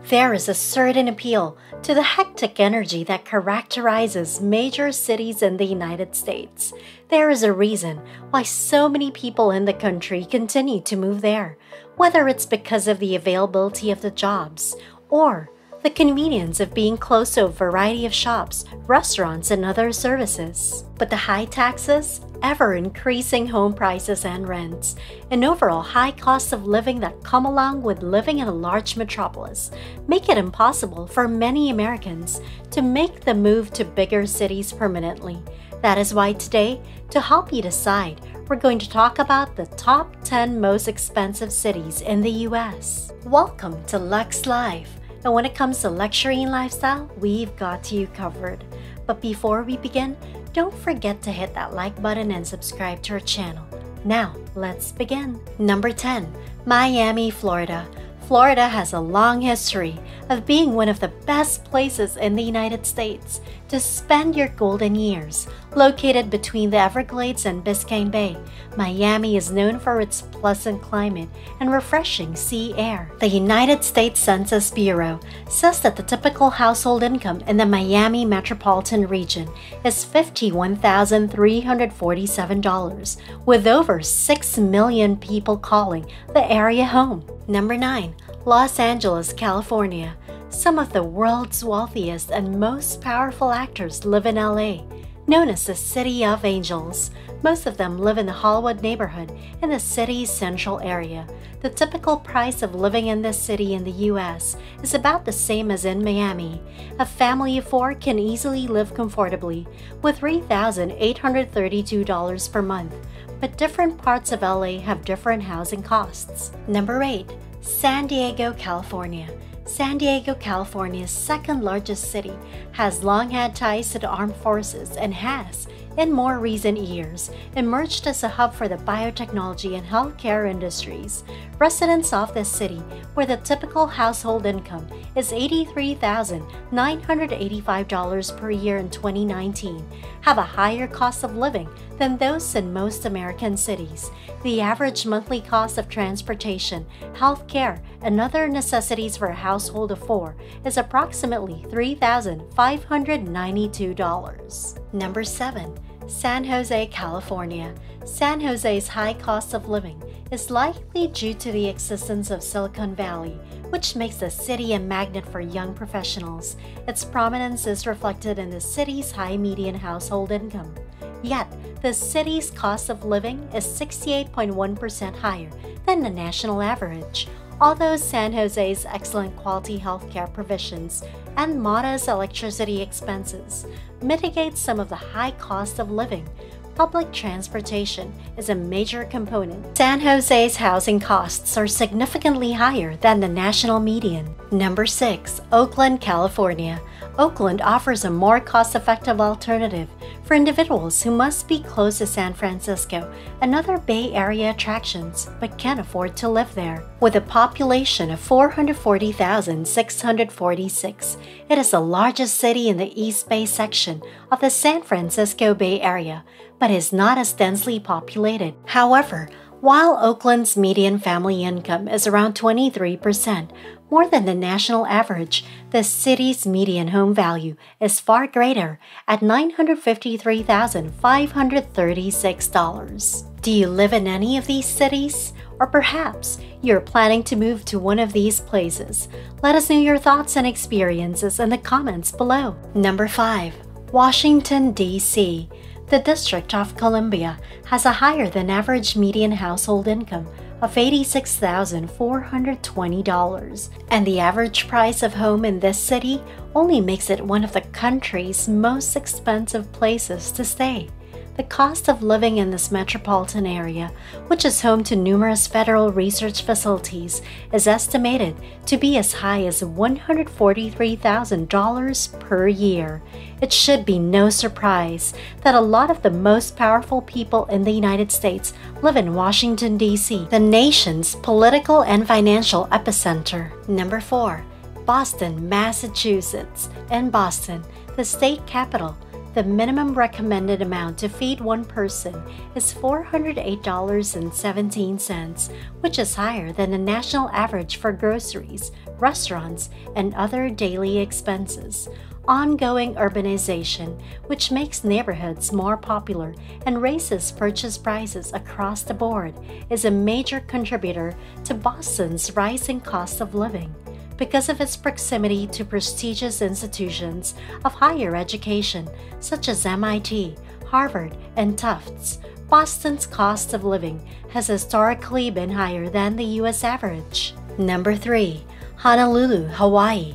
There is a certain appeal to the hectic energy that characterizes major cities in the United States. There is a reason why so many people in the country continue to move there, whether it's because of the availability of the jobs or the convenience of being close to a variety of shops, restaurants, and other services. But the high taxes, ever-increasing home prices and rents, and overall high costs of living that come along with living in a large metropolis make it impossible for many Americans to make the move to bigger cities permanently. That is why today, to help you decide, we're going to talk about the top 10 most expensive cities in the US. Welcome to Lux Life. And when it comes to luxury and lifestyle, we've got you covered. But before we begin, don't forget to hit that like button and subscribe to our channel. Now, let's begin. Number 10. Miami, Florida. Florida has a long history of being one of the best places in the United States to spend your golden years. Located between the Everglades and Biscayne Bay, Miami is known for its pleasant climate and refreshing sea air. The United States Census Bureau says that the typical household income in the Miami metropolitan region is $51,347, with over 6 million people calling the area home. Number 9. Los Angeles, California. Some of the world's wealthiest and most powerful actors live in LA, known as the City of Angels. Most of them live in the Hollywood neighborhood in the city's central area. The typical price of living in this city in the US is about the same as in Miami. A family of 4 can easily live comfortably with $3,832 per month, but different parts of LA have different housing costs. Number 8. San Diego, California. San Diego, California's second largest city, has long had ties to the armed forces and has, in more recent years, emerged as a hub for the biotechnology and healthcare industries. Residents of this city, where the typical household income is $83,985 per year in 2019, have a higher cost of living than those in most American cities. The average monthly cost of transportation, healthcare, and other necessities for a household of 4 is approximately $3,592. Number 7. San Jose, California. San Jose's high cost of living is likely due to the existence of Silicon Valley, which makes the city a magnet for young professionals. Its prominence is reflected in the city's high median household income. Yet, the city's cost of living is 68.1% higher than the national average. Although San Jose's excellent quality healthcare provisions and modest electricity expenses mitigate some of the high cost of living, public transportation is a major component. San Jose's housing costs are significantly higher than the national median. Number 6. Oakland, California. Oakland offers a more cost-effective alternative for individuals who must be close to San Francisco and other Bay Area attractions but can't afford to live there. With a population of 440,646, it is the largest city in the East Bay section of the San Francisco Bay Area, but is not as densely populated. However, while Oakland's median family income is around 23%, more than the national average, the city's median home value is far greater at $953,536. Do you live in any of these cities? Or perhaps you're planning to move to one of these places? Let us know your thoughts and experiences in the comments below. Number 5. Washington, D.C. The District of Columbia has a higher than average median household income of $86,420, and the average price of home in this city only makes it one of the country's most expensive places to stay. The cost of living in this metropolitan area, which is home to numerous federal research facilities, is estimated to be as high as $143,000 per year. It should be no surprise that a lot of the most powerful people in the United States live in Washington, D.C., the nation's political and financial epicenter. Number 4. Boston, Massachusetts. In Boston, the state capital, The minimum recommended amount to feed one person is $408.17, which is higher than the national average for groceries, restaurants, and other daily expenses. Ongoing urbanization, which makes neighborhoods more popular and raises purchase prices across the board, is a major contributor to Boston's rising cost of living. Because of its proximity to prestigious institutions of higher education such as MIT, Harvard, and Tufts, Boston's cost of living has historically been higher than the U.S. average. Number 3. Honolulu, Hawaii.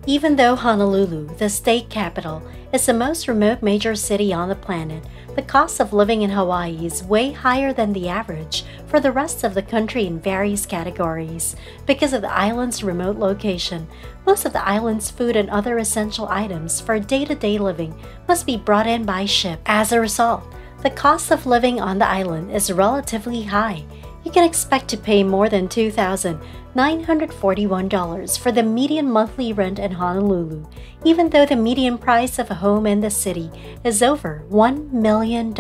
Even though Honolulu, the state capital, is the most remote major city on the planet, the cost of living in Hawaii is way higher than the average for the rest of the country in various categories. Because of the island's remote location, most of the island's food and other essential items for day-to-day living must be brought in by ship. As a result, the cost of living on the island is relatively high. You can expect to pay more than $2,941 for the median monthly rent in Honolulu, even though the median price of a home in the city is over $1 million.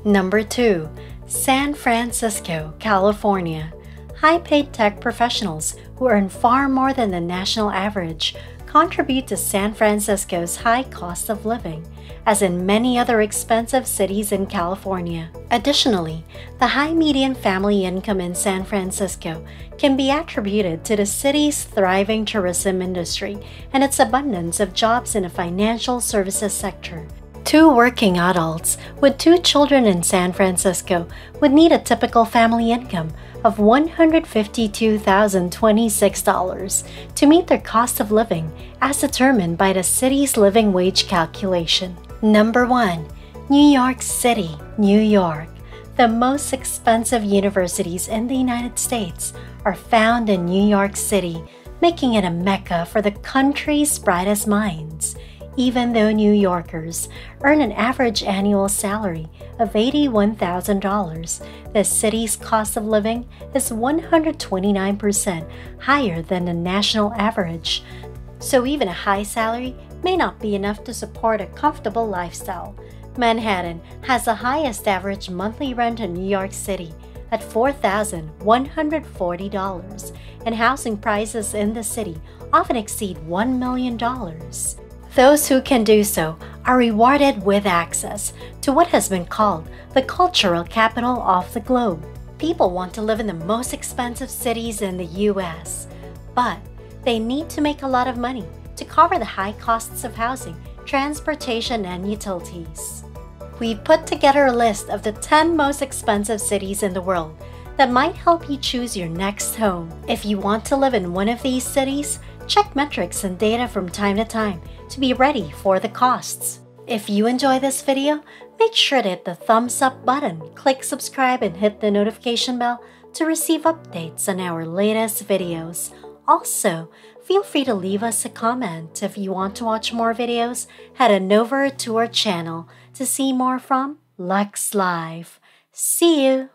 Number 2. San Francisco, California. High-paid tech professionals who earn far more than the national average contribute to San Francisco's high cost of living, as in many other expensive cities in California. Additionally, the high median family income in San Francisco can be attributed to the city's thriving tourism industry and its abundance of jobs in the financial services sector. 2 working adults with 2 children in San Francisco would need a typical family income of $152,026 to meet their cost of living as determined by the city's living wage calculation. Number 1. New York City, New York. The most expensive universities in the United States are found in New York City, making it a mecca for the country's brightest minds. Even though New Yorkers earn an average annual salary of $81,000, the city's cost of living is 129% higher than the national average. So even a high salary may not be enough to support a comfortable lifestyle. Manhattan has the highest average monthly rent in New York City at $4,140, and housing prices in the city often exceed $1 million. Those who can do so are rewarded with access to what has been called the cultural capital of the globe. People want to live in the most expensive cities in the U.S., but they need to make a lot of money to cover the high costs of housing, transportation, and utilities. We've put together a list of the 10 most expensive cities in the world that might help you choose your next home. If you want to live in one of these cities, check metrics and data from time to time to be ready for the costs. If you enjoy this video, make sure to hit the thumbs up button, click subscribe, and hit the notification bell to receive updates on our latest videos. Also, feel free to leave us a comment. If you want to watch more videos, head on over to our channel to see more from Lux Live. See you!